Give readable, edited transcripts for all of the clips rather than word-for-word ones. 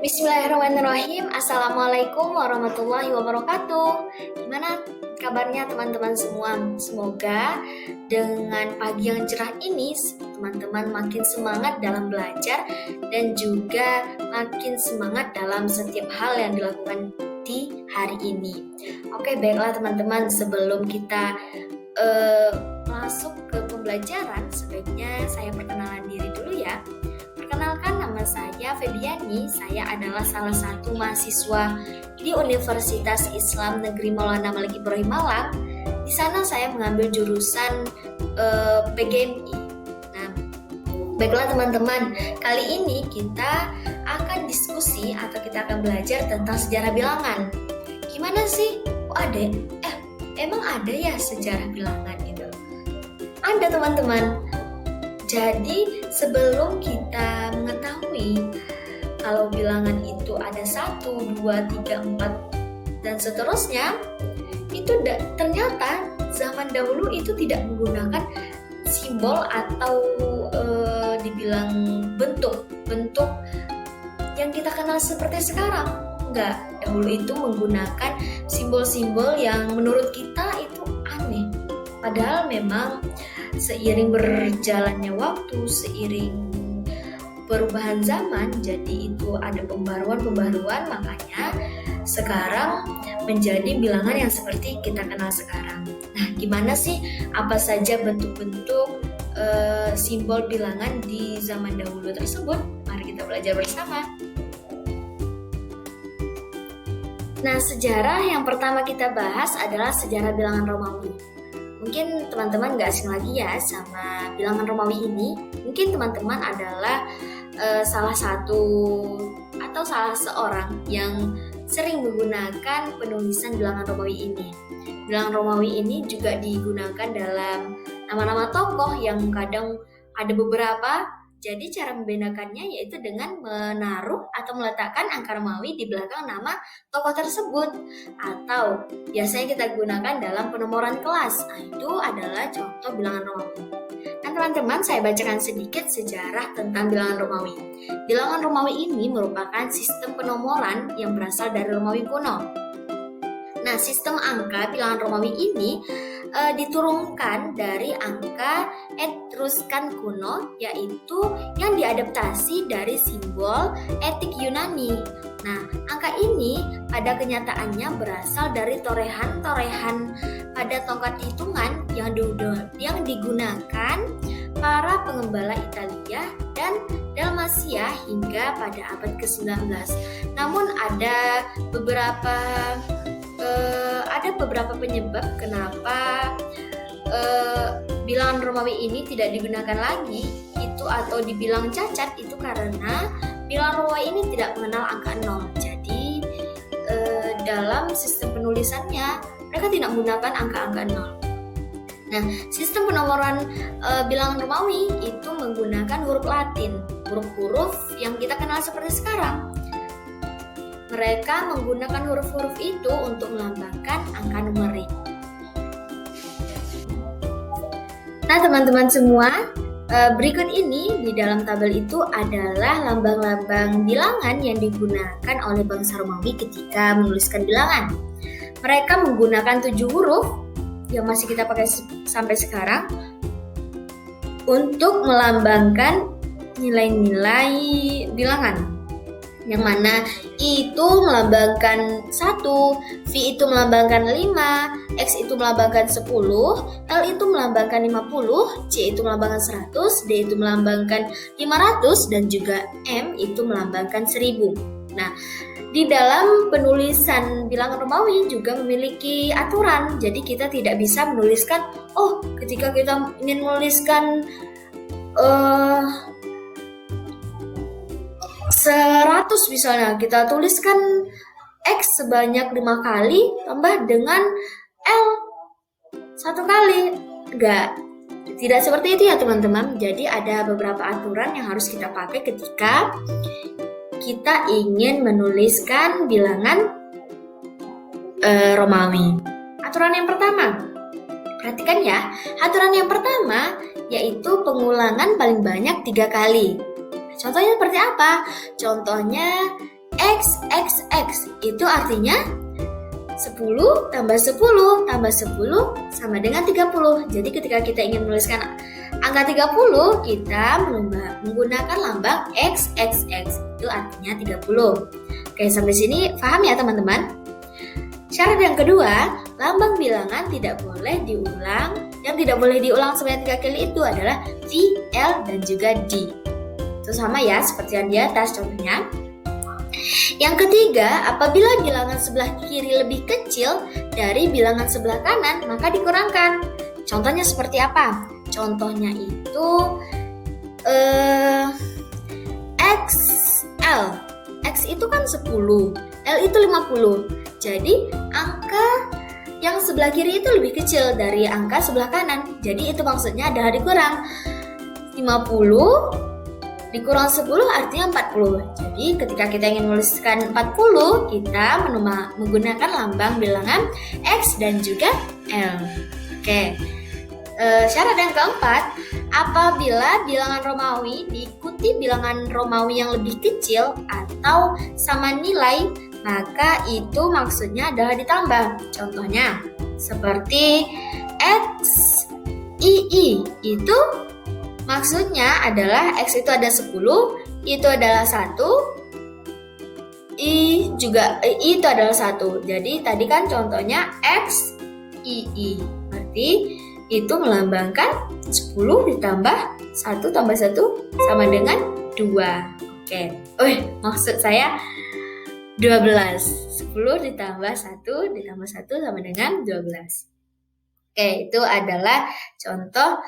Bismillahirrahmanirrahim. Assalamualaikum warahmatullahi wabarakatuh. Gimana kabarnya teman-teman semua? Semoga dengan pagi yang cerah ini teman-teman makin semangat dalam belajar dan juga makin semangat dalam setiap hal yang dilakukan di hari ini. Oke, baiklah teman-teman, sebelum kita masuk ke pembelajaran, sebaiknya saya perkenalan diri dulu ya. Perkenalkan, nama saya Febiani. Saya adalah salah satu mahasiswa di Universitas Islam Negeri Maulana Malik Ibrahim Malang. Di sana saya mengambil jurusan PGMI. Nah, baiklah teman-teman, kali ini kita akan diskusi atau kita akan belajar tentang sejarah bilangan. Gimana sih? Emang ada ya sejarah bilangan gitu? Ada teman-teman. Jadi sebelum kita mengetahui kalau bilangan itu ada 1, 2, 3, 4 dan seterusnya, itu ternyata zaman dahulu itu tidak menggunakan simbol atau dibilang bentuk yang kita kenal seperti sekarang. Enggak, dahulu itu menggunakan simbol-simbol yang menurut kita itu aneh. Padahal memang seiring berjalannya waktu, seiring perubahan zaman, jadi itu ada pembaruan, makanya sekarang menjadi bilangan yang seperti kita kenal sekarang. Nah, gimana sih apa saja bentuk-bentuk simbol bilangan di zaman dahulu tersebut? Mari kita belajar bersama. Nah, sejarah yang pertama kita bahas adalah sejarah bilangan Romawi. Mungkin teman-teman gak asing lagi ya sama bilangan Romawi ini. Mungkin teman-teman adalah salah satu atau salah seorang yang sering menggunakan penulisan bilangan Romawi ini. Bilangan Romawi ini juga digunakan dalam nama-nama tokoh yang kadang ada beberapa. Jadi cara membedakannya yaitu dengan menaruh atau meletakkan angka Romawi di belakang nama tokoh tersebut. Atau biasanya kita gunakan dalam penomoran kelas. Nah, itu adalah contoh bilangan Romawi. Nah teman-teman, saya bacakan sedikit sejarah tentang bilangan Romawi. Bilangan Romawi ini merupakan sistem penomoran yang berasal dari Romawi kuno. Nah, sistem angka bilangan Romawi ini diturunkan dari angka Etruskan kuno, yaitu yang diadaptasi dari simbol etik Yunani. Nah, angka ini pada kenyataannya berasal dari torehan-torehan pada tongkat hitungan yang digunakan para pengembala Italia dan Dalmasia hingga pada abad ke-19. Namun ada beberapa penyebab kenapa bilangan Romawi ini tidak digunakan lagi itu atau dibilang cacat, itu karena bilangan Romawi ini tidak mengenal angka 0. Jadi dalam sistem penulisannya mereka tidak menggunakan angka-angka 0. Nah, sistem penomoran bilangan Romawi itu menggunakan huruf Latin, huruf-huruf yang kita kenal seperti sekarang. Mereka menggunakan huruf-huruf itu untuk melambangkan angka numerik. Nah, teman-teman semua, berikut ini di dalam tabel itu adalah lambang-lambang bilangan yang digunakan oleh bangsa Romawi ketika menuliskan bilangan. Mereka menggunakan 7 huruf yang masih kita pakai sampai sekarang untuk melambangkan nilai-nilai bilangan. Yang mana I itu melambangkan 1, V itu melambangkan 5, X itu melambangkan 10, L itu melambangkan 50, C itu melambangkan 100, D itu melambangkan 500, dan juga M itu melambangkan 1000. Nah, di dalam penulisan bilangan Romawi juga memiliki aturan. Jadi kita tidak bisa menuliskan, ketika kita ingin menuliskan 100 misalnya, kita tuliskan X sebanyak 5 kali tambah dengan L 1 kali. Enggak, tidak seperti itu ya teman-teman. Jadi ada beberapa aturan yang harus kita pakai ketika kita ingin menuliskan bilangan Romawi. Aturan yang pertama, perhatikan ya. Aturan yang pertama yaitu pengulangan paling banyak 3 kali. Contohnya seperti apa? Contohnya XXX itu artinya 10 tambah 10 tambah 10 sama dengan 30. Jadi ketika kita ingin menuliskan angka 30, kita menggunakan lambang XXX, itu artinya 30. Oke, sampai sini paham ya teman-teman? Syarat yang kedua, lambang bilangan tidak boleh diulang. Yang tidak boleh diulang sebanyak 3 kali itu adalah V, L, dan juga D. Itu sama ya, seperti yang di atas contohnya. Yang ketiga, apabila bilangan sebelah kiri lebih kecil dari bilangan sebelah kanan, maka dikurangkan. Contohnya seperti apa? Contohnya itu XL. X itu kan 10, L itu 50. Jadi angka yang sebelah kiri itu lebih kecil dari angka sebelah kanan. Jadi itu maksudnya adalah dikurang. 50 dikurang 10 artinya 40. Jadi ketika kita ingin menuliskan 40, kita menggunakan lambang bilangan X dan juga L. Oke. Syarat yang keempat, apabila bilangan Romawi diikuti bilangan Romawi yang lebih kecil atau sama nilai, maka itu maksudnya adalah ditambah. Contohnya seperti XII itu maksudnya adalah X itu ada 10, itu adalah 1, I itu adalah 1. Jadi tadi kan contohnya XII. Berarti itu melambangkan 10 ditambah 1 tambah 1 sama dengan 2. Oke. Maksud saya 12. 10 ditambah 1 ditambah 1 sama dengan 12. Oke, itu adalah contoh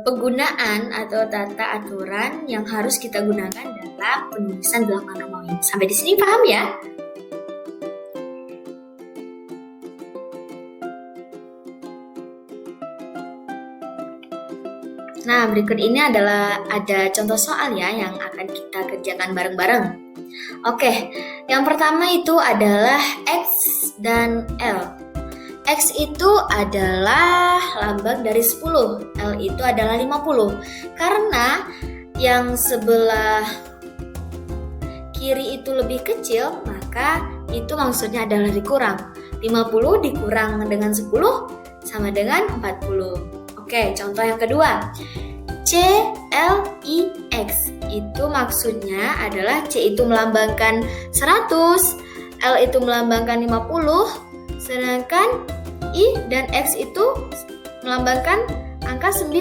penggunaan atau tata aturan yang harus kita gunakan dalam penulisan bilangan Romawi. Sampai di sini paham ya? Nah, berikut ini ada contoh soal ya yang akan kita kerjakan bareng-bareng. Oke, yang pertama itu adalah X dan L. X itu adalah lambang dari 10, L itu adalah 50. Karena yang sebelah kiri itu lebih kecil, maka itu maksudnya adalah dikurang. 50 dikurang dengan 10 sama dengan 40. Oke, contoh yang kedua. CLIX itu maksudnya adalah C itu melambangkan 100, L itu melambangkan 50, sedangkan I dan X itu melambangkan angka 9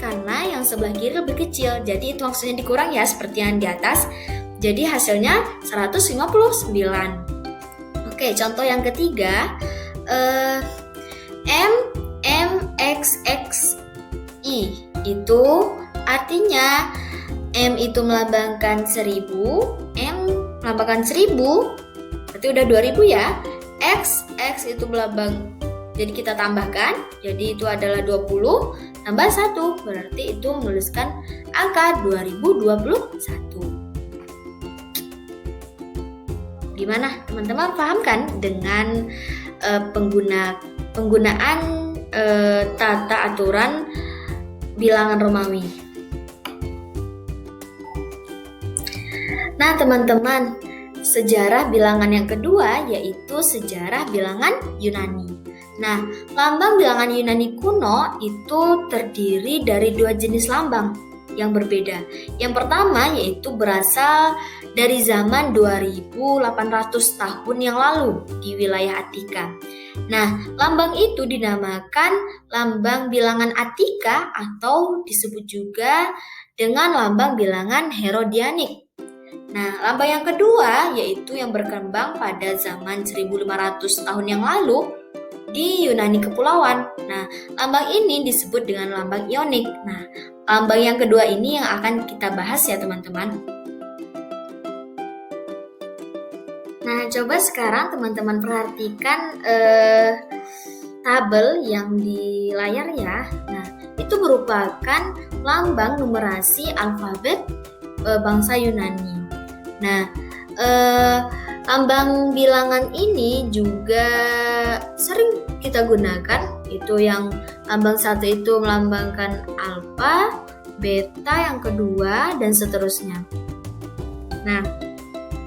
karena yang sebelah kiri lebih kecil. Jadi itu maksudnya dikurang ya seperti yang di atas. Jadi hasilnya 159. Oke, contoh yang ketiga. MXXI itu artinya M itu melambangkan 1000, M melambangkan 10, berarti udah 2000 ya. X itu melambang, jadi kita tambahkan, jadi itu adalah 20 tambah 1, berarti itu menuliskan angka 2021. Gimana teman-teman, paham kan dengan penggunaan tata aturan bilangan Romawi? Nah teman-teman, sejarah bilangan yang kedua yaitu sejarah bilangan Yunani. Nah, lambang bilangan Yunani kuno itu terdiri dari 2 jenis lambang yang berbeda. Yang pertama yaitu berasal dari zaman 2800 tahun yang lalu di wilayah Attika. Nah, lambang itu dinamakan lambang bilangan Attika atau disebut juga dengan lambang bilangan Herodianik. Nah, lambang yang kedua yaitu yang berkembang pada zaman 1500 tahun yang lalu di Yunani Kepulauan. Nah, lambang ini disebut dengan lambang Ionik. Nah, lambang yang kedua ini yang akan kita bahas ya teman-teman. Nah, coba sekarang teman-teman perhatikan tabel yang di layar ya. Nah, itu merupakan lambang numerasi alfabet bangsa Yunani. Nah, lambang bilangan ini juga sering kita gunakan. Itu yang lambang 1 itu melambangkan alfa, beta yang kedua, dan seterusnya. Nah,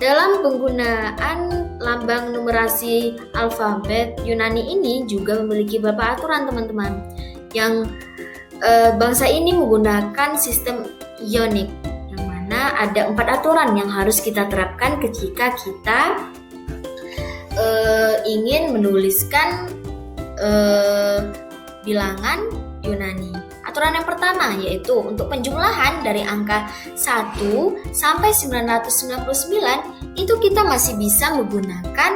Dalam penggunaan lambang numerasi alfabet Yunani ini juga memiliki beberapa aturan teman-teman. Yang bangsa ini menggunakan sistem Ionik, yang mana ada 4 aturan yang harus kita terapkan ketika kita ingin menuliskan bilangan Yunani. Aturan yang pertama yaitu untuk penjumlahan dari angka 1 sampai 999 itu kita masih bisa menggunakan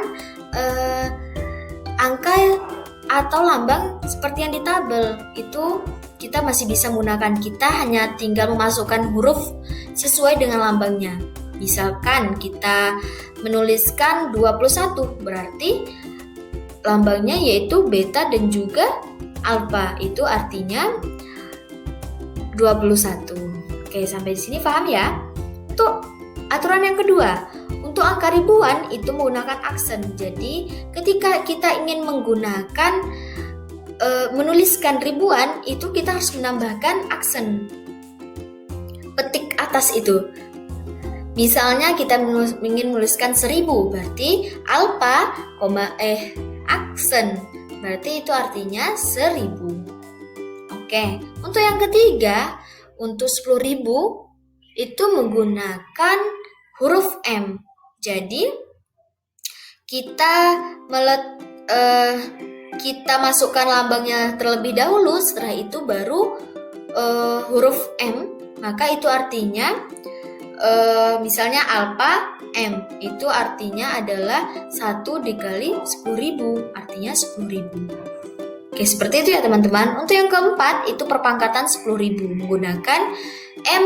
angka atau lambang seperti yang di tabel. Itu kita masih bisa menggunakan, kita hanya tinggal memasukkan huruf sesuai dengan lambangnya. Misalkan kita menuliskan 21, berarti lambangnya yaitu beta dan juga alfa, itu artinya 21. Oke, sampai di sini paham ya? Untuk aturan yang kedua, untuk angka ribuan itu menggunakan aksen. Jadi, ketika kita ingin menggunakan menuliskan ribuan, itu kita harus menambahkan aksen petik atas itu. Misalnya kita ingin menuliskan 1000, berarti alfa, aksen, berarti itu artinya 1000. Oke, untuk yang ketiga, untuk 10.000 itu menggunakan huruf M. Jadi kita masukkan lambangnya terlebih dahulu, setelah itu baru huruf M, maka itu artinya misalnya alfa M, itu artinya adalah 1 dikali 10.000, artinya 10.000. Oke, seperti itu ya teman-teman. Untuk yang keempat, itu perpangkatan 10.000 menggunakan M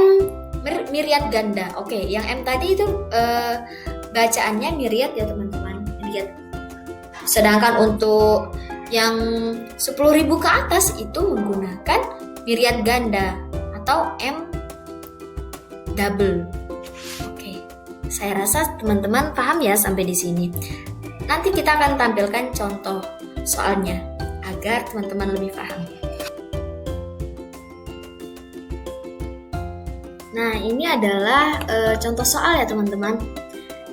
myriad ganda. Oke, yang M tadi itu bacaannya myriad ya teman-teman, myriad. Sedangkan untuk yang 10.000 ke atas itu menggunakan myriad ganda atau M double. Oke, saya rasa teman-teman paham ya sampai di sini. Nanti kita akan tampilkan contoh soalnya agar teman-teman lebih paham. Nah, ini adalah contoh soal ya teman-teman.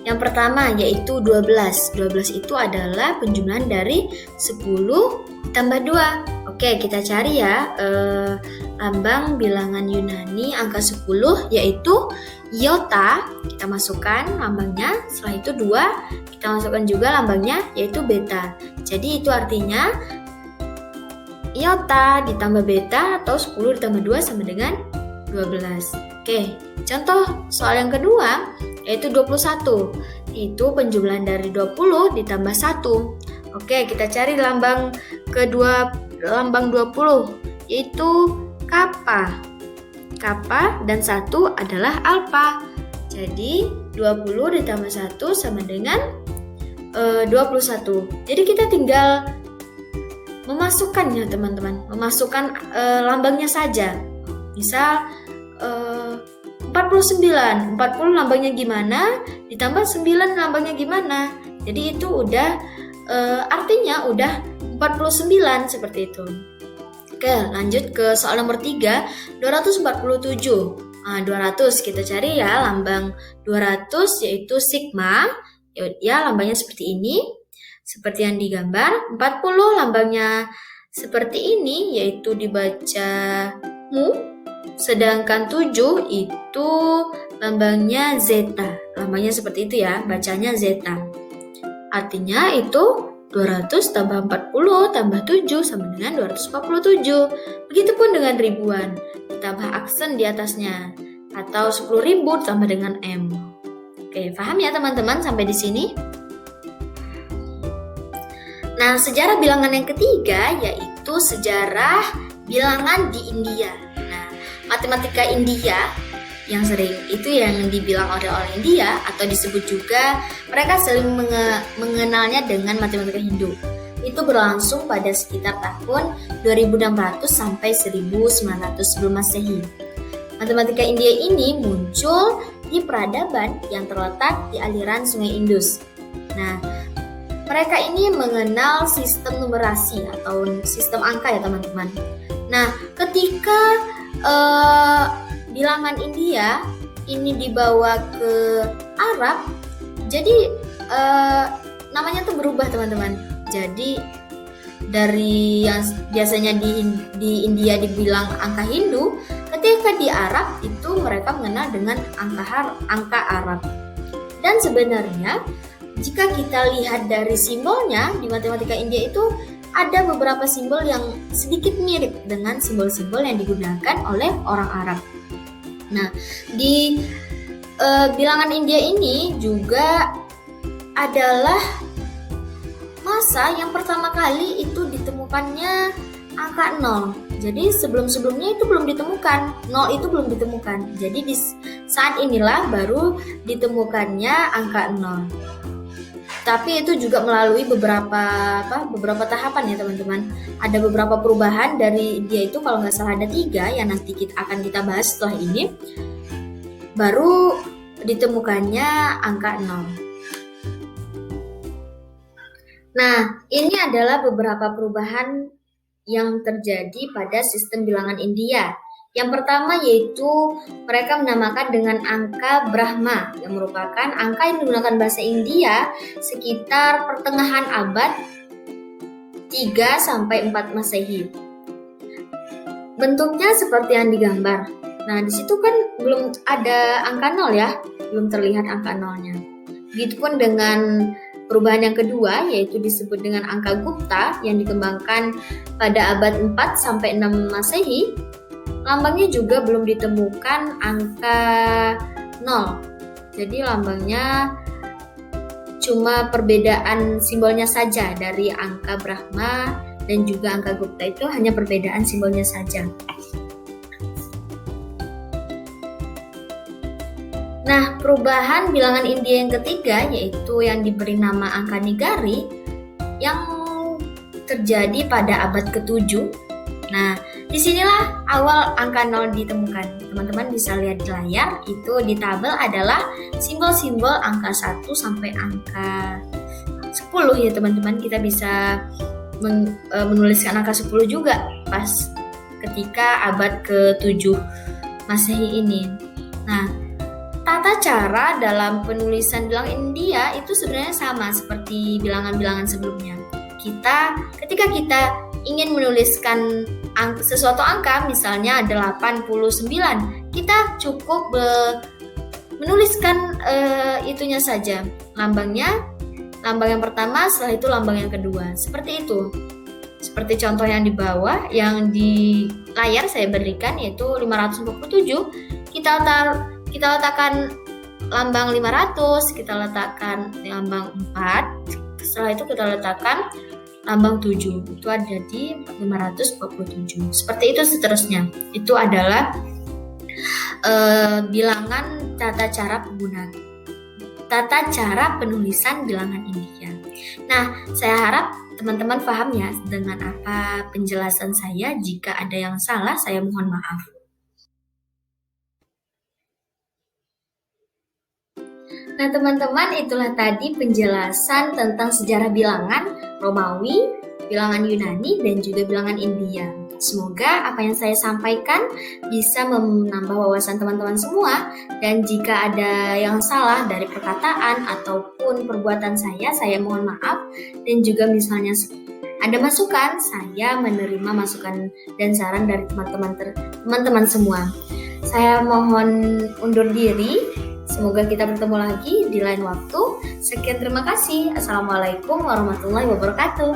Yang pertama yaitu 12. 12 itu adalah penjumlahan dari 10 tambah 2. Oke, kita cari ya lambang bilangan Yunani angka 10 yaitu iota. Kita masukkan lambangnya, setelah itu 2. Kita masukkan juga lambangnya yaitu beta. Jadi itu artinya iota ditambah beta atau 10 ditambah 2 sama dengan 12. Oke, contoh soal yang kedua yaitu 21. Itu penjumlahan dari 20 ditambah 1. Oke, kita cari lambang kedua, lambang 20 yaitu kappa. Kappa dan 1 adalah alfa. Jadi 20 ditambah 1 sama dengan 21. Jadi kita tinggal memasukkan ya teman-teman, memasukkan lambangnya saja. Misal 49, 40 lambangnya gimana, ditambah 9 lambangnya gimana. Jadi itu udah artinya udah 49 seperti itu. Oke, lanjut ke soal nomor 3, 247. Nah, 200 kita cari ya lambang 200 yaitu sigma. Ya, lambangnya seperti ini. Seperti yang digambar. 40 lambangnya seperti ini yaitu dibaca mu. Sedangkan 7 itu lambangnya zeta. Lambangnya seperti itu ya, bacanya zeta. Artinya itu 200 tambah 40 tambah 7 sama dengan 247. Begitupun dengan ribuan, ditambah aksen di atasnya. Atau 10.000 ditambah dengan M. Oke, paham ya teman-teman sampai di sini? Nah, sejarah bilangan yang ketiga yaitu sejarah bilangan di India. Nah, matematika India yang sering itu yang dibilang oleh India atau disebut juga mereka sering mengenalnya dengan matematika Hindu. Itu berlangsung pada sekitar tahun 2600 sampai 1900 sebelum Masehi. Matematika India ini muncul di peradaban yang terletak di aliran Sungai Indus. Nah, mereka ini mengenal sistem numerasi atau sistem angka ya teman-teman. Nah, ketika bilangan India ini dibawa ke Arab, Jadi namanya tuh berubah teman-teman. Jadi dari yang biasanya di India dibilang angka Hindu, ketika di Arab itu mereka mengenal dengan angka Arab. Dan sebenarnya jika kita lihat dari simbolnya di matematika India itu ada beberapa simbol yang sedikit mirip dengan simbol-simbol yang digunakan oleh orang Arab. Nah, di bilangan India ini juga adalah masa yang pertama kali itu ditemukannya angka 0. Jadi sebelum-sebelumnya itu belum ditemukan, 0 itu belum ditemukan. Jadi di saat inilah baru ditemukannya angka 0. Tapi itu juga melalui beberapa tahapan ya teman-teman. Ada beberapa perubahan dari dia itu, kalau nggak salah ada 3 yang nanti akan kita bahas setelah ini. Baru ditemukannya angka 0. Nah, ini adalah beberapa perubahan yang terjadi pada sistem bilangan India. Yang pertama yaitu mereka menamakan dengan angka Brahma, yang merupakan angka yang digunakan bahasa India sekitar pertengahan abad 3-4 Masehi. Bentuknya seperti yang digambar. Nah, di situ kan belum ada angka 0 ya, belum terlihat angka 0-nya. Begitupun dengan perubahan yang kedua, yaitu disebut dengan angka Gupta yang dikembangkan pada abad 4-6 Masehi. Lambangnya juga belum ditemukan angka 0. Jadi lambangnya cuma perbedaan simbolnya saja dari angka Brahma dan juga angka Gupta, itu hanya perbedaan simbolnya saja. Nah, perubahan bilangan India yang ketiga yaitu yang diberi nama angka Nigari yang terjadi pada abad ke-7. Nah, disinilah awal angka 0 ditemukan. Teman-teman bisa lihat di layar, itu di tabel adalah simbol-simbol angka 1 sampai angka 10 ya teman-teman. Kita bisa menuliskan angka 10 juga pas ketika abad ke-7 Masehi ini. Nah, tata cara dalam penulisan bilangan India itu sebenarnya sama seperti bilangan-bilangan sebelumnya. Ketika kita ingin menuliskan sesuatu angka, misalnya 89, kita cukup menuliskan itunya saja. Lambang yang pertama, setelah itu lambang yang kedua. Seperti itu. Seperti contoh yang di bawah, yang di layar saya berikan yaitu 547. Kita letakkan lambang 500, kita letakkan lambang 4, setelah itu kita letakkan lambang 7, itu ada di 547. Seperti itu seterusnya. Itu adalah bilangan tata cara penulisan bilangan India. Nah, saya harap teman-teman paham ya dengan apa penjelasan saya. Jika ada yang salah, saya mohon maaf. Nah teman-teman, itulah tadi penjelasan tentang sejarah bilangan Romawi, bilangan Yunani, dan juga bilangan India. Semoga apa yang saya sampaikan bisa menambah wawasan teman-teman semua, dan jika ada yang salah dari perkataan ataupun perbuatan saya mohon maaf, dan juga misalnya ada masukan, saya menerima masukan dan saran dari teman-teman semua. Saya mohon undur diri. Semoga kita bertemu lagi di lain waktu. Sekian, terima kasih. Assalamualaikum warahmatullahi wabarakatuh.